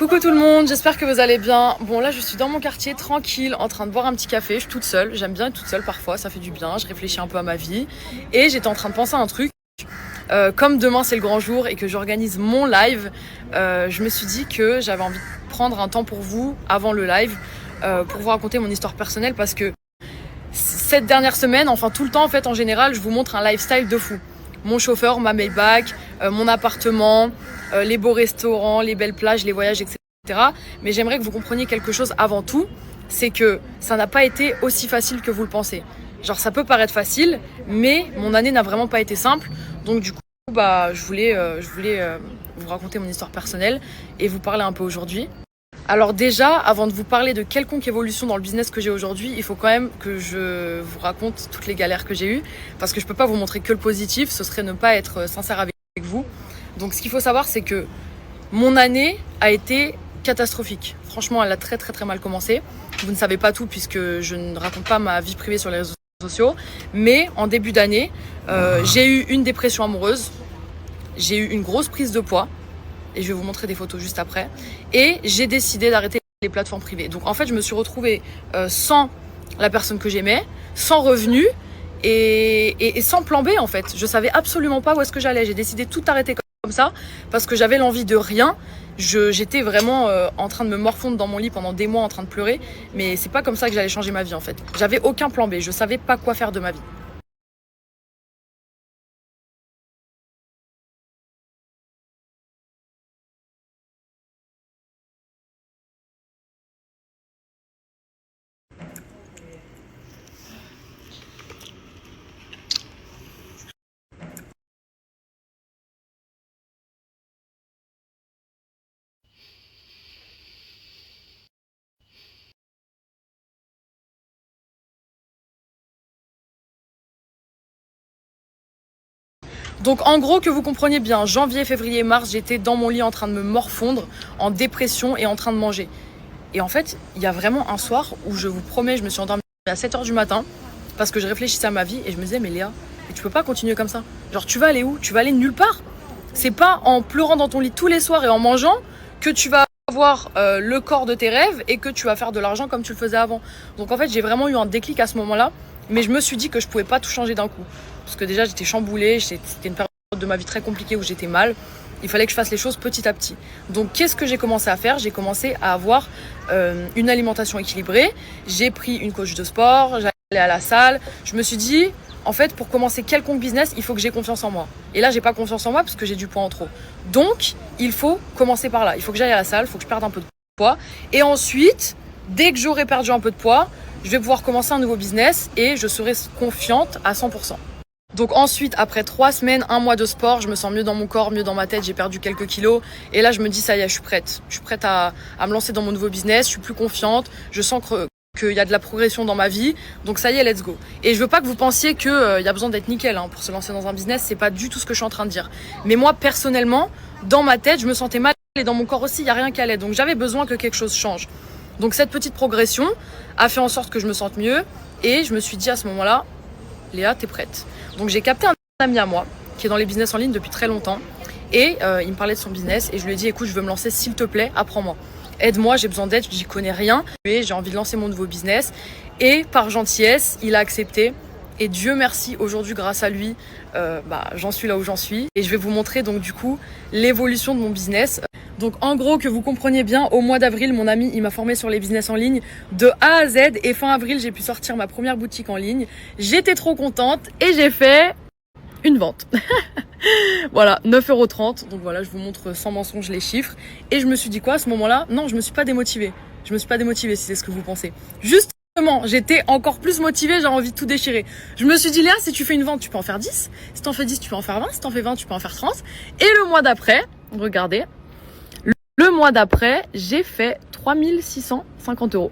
Coucou tout le monde, j'espère que vous allez bien. Bon là je suis dans mon quartier tranquille en train de boire un petit café, je suis toute seule, j'aime bien être toute seule parfois, ça fait du bien, je réfléchis un peu à ma vie. Et j'étais en train de penser à un truc, comme demain c'est le grand jour et que j'organise mon live, je me suis dit que j'avais envie de prendre un temps pour vous avant le live, pour vous raconter mon histoire personnelle parce que cette dernière semaine, enfin tout le temps en fait en général, je vous montre un lifestyle de fou. Mon chauffeur, ma Maybach, mon appartement, les beaux restaurants, les belles plages, les voyages, etc. Mais j'aimerais que vous compreniez quelque chose avant tout, c'est que ça n'a pas été aussi facile que vous le pensez. Genre ça peut paraître facile, mais mon année n'a vraiment pas été simple. Donc du coup, je voulais vous raconter mon histoire personnelle et vous parler un peu aujourd'hui. Alors déjà, avant de vous parler de quelconque évolution dans le business que j'ai aujourd'hui, il faut quand même que je vous raconte toutes les galères que j'ai eues, parce que je peux pas vous montrer que le positif, ce serait ne pas être sincère avec vous. Donc ce qu'il faut savoir, c'est que mon année a été catastrophique. Franchement, elle a très très très mal commencé. Vous ne savez pas tout puisque je ne raconte pas ma vie privée sur les réseaux sociaux, mais en début d'année, j'ai eu une dépression amoureuse, j'ai eu une grosse prise de poids, et je vais vous montrer des photos juste après, et j'ai décidé d'arrêter les plateformes privées. Donc en fait, je me suis retrouvée sans la personne que j'aimais, sans revenus et sans plan B en fait. Je savais absolument pas où est-ce que j'allais. J'ai décidé de tout arrêter comme ça parce que j'avais l'envie de rien. J'étais vraiment en train de me morfondre dans mon lit pendant des mois en train de pleurer, mais c'est pas comme ça que j'allais changer ma vie en fait. J'avais aucun plan B, je savais pas quoi faire de ma vie. Donc en gros, que vous compreniez bien, janvier, février, mars, j'étais dans mon lit en train de me morfondre, en dépression et en train de manger. Et en fait, il y a vraiment un soir où je vous promets, je me suis endormie à 7h du matin parce que je réfléchissais à ma vie et je me disais, mais Léa, tu peux pas continuer comme ça. Genre, tu vas aller où? Tu vas aller nulle part. C'est pas en pleurant dans ton lit tous les soirs et en mangeant que tu vas avoir le corps de tes rêves et que tu vas faire de l'argent comme tu le faisais avant. Donc en fait, j'ai vraiment eu un déclic à ce moment-là, mais je me suis dit que je pouvais pas tout changer d'un coup. Parce que déjà, j'étais chamboulée, c'était une période de ma vie très compliquée où j'étais mal. Il fallait que je fasse les choses petit à petit. Donc qu'est-ce que j'ai commencé à faire? J'ai commencé à avoir une alimentation équilibrée. J'ai pris une coach de sport, j'allais à la salle. Je me suis dit, en fait, pour commencer quelconque business, il faut que j'ai confiance en moi. Et là, j'ai pas confiance en moi parce que j'ai du poids en trop. Donc, il faut commencer par là. Il faut que j'aille à la salle, il faut que je perde un peu de poids. Et ensuite, dès que j'aurai perdu un peu de poids, je vais pouvoir commencer un nouveau business et je serai confiante à 100%. Donc ensuite, après 3 semaines, 1 mois de sport, je me sens mieux dans mon corps, mieux dans ma tête, j'ai perdu quelques kilos. Et là, je me dis, ça y est, je suis prête. Je suis prête à me lancer dans mon nouveau business, je suis plus confiante, je sens qu'il y a de la progression dans ma vie. Donc ça y est, let's go. Et je veux pas que vous pensiez qu'il y a besoin d'être nickel pour se lancer dans un business, c'est pas du tout ce que je suis en train de dire. Mais moi, personnellement, dans ma tête, je me sentais mal et dans mon corps aussi, il n'y a rien qui allait. Donc j'avais besoin que quelque chose change. Donc cette petite progression a fait en sorte que je me sente mieux. Et je me suis dit à ce moment-là, Léa, t'es prête. Donc j'ai capté un ami à moi qui est dans les business en ligne depuis très longtemps et il me parlait de son business et je lui ai dit, écoute, je veux me lancer, s'il te plaît, apprends-moi. Aide-moi, j'ai besoin d'aide, j'y connais rien et j'ai envie de lancer mon nouveau business. Et par gentillesse, il a accepté. Et Dieu merci, aujourd'hui, grâce à lui, j'en suis là où j'en suis. Et je vais vous montrer donc du coup l'évolution de mon business. Donc en gros, que vous compreniez bien, au mois d'avril, mon ami, il m'a formé sur les business en ligne de A à Z. Et fin avril, j'ai pu sortir ma première boutique en ligne. J'étais trop contente et j'ai fait une vente. Voilà, 9,30 €. Donc voilà, je vous montre sans mensonge les chiffres. Et je me suis dit quoi à ce moment-là? Non, je me suis pas démotivée. Je me suis pas démotivée si c'est ce que vous pensez. Justement, j'étais encore plus motivée, j'ai envie de tout déchirer. Je me suis dit, Léa, si tu fais une vente, tu peux en faire 10. Si t'en fais 10, tu peux en faire 20. Si t'en fais 20, tu peux en faire 30. Et le mois d'après, regardez, le mois d'après, j'ai fait 3 650 €.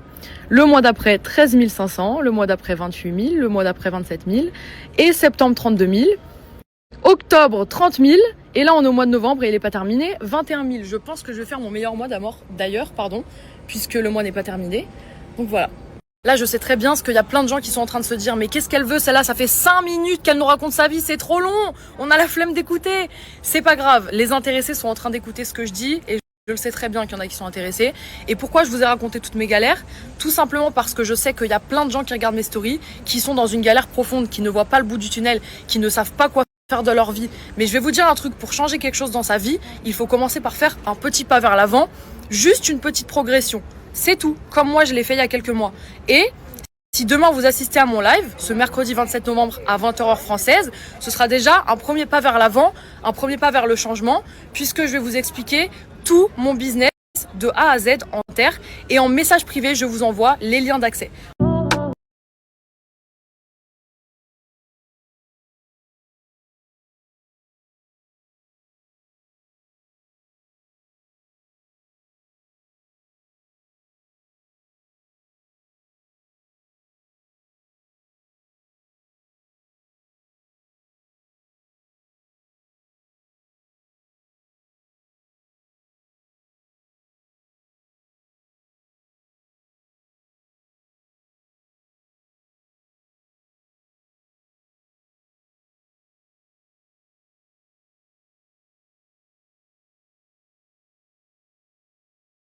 Le mois d'après, 13 500. Le mois d'après, 28 000. Le mois d'après, 27 000. Et septembre, 32 000. Octobre, 30 000. Et là, on est au mois de novembre et il n'est pas terminé. 21 000. Je pense que je vais faire mon meilleur mois d'ailleurs, puisque le mois n'est pas terminé. Donc voilà. Là, je sais très bien ce qu'il y a plein de gens qui sont en train de se dire, mais qu'est-ce qu'elle veut, celle-là? Ça fait 5 minutes qu'elle nous raconte sa vie, c'est trop long. On a la flemme d'écouter. C'est pas grave. Les intéressés sont en train d'écouter ce que je dis et Je le sais très bien qu'il y en a qui sont intéressés. Et pourquoi je vous ai raconté toutes mes galères? Tout simplement parce que je sais qu'il y a plein de gens qui regardent mes stories, qui sont dans une galère profonde, qui ne voient pas le bout du tunnel, qui ne savent pas quoi faire de leur vie. Mais je vais vous dire un truc, pour changer quelque chose dans sa vie, il faut commencer par faire un petit pas vers l'avant, juste une petite progression. C'est tout, comme moi je l'ai fait il y a quelques mois. Et si demain vous assistez à mon live, ce mercredi 27 novembre à 20h heure française, ce sera déjà un premier pas vers l'avant, un premier pas vers le changement, puisque je vais vous expliquer tout mon business de A à Z en terre et en message privé, je vous envoie les liens d'accès.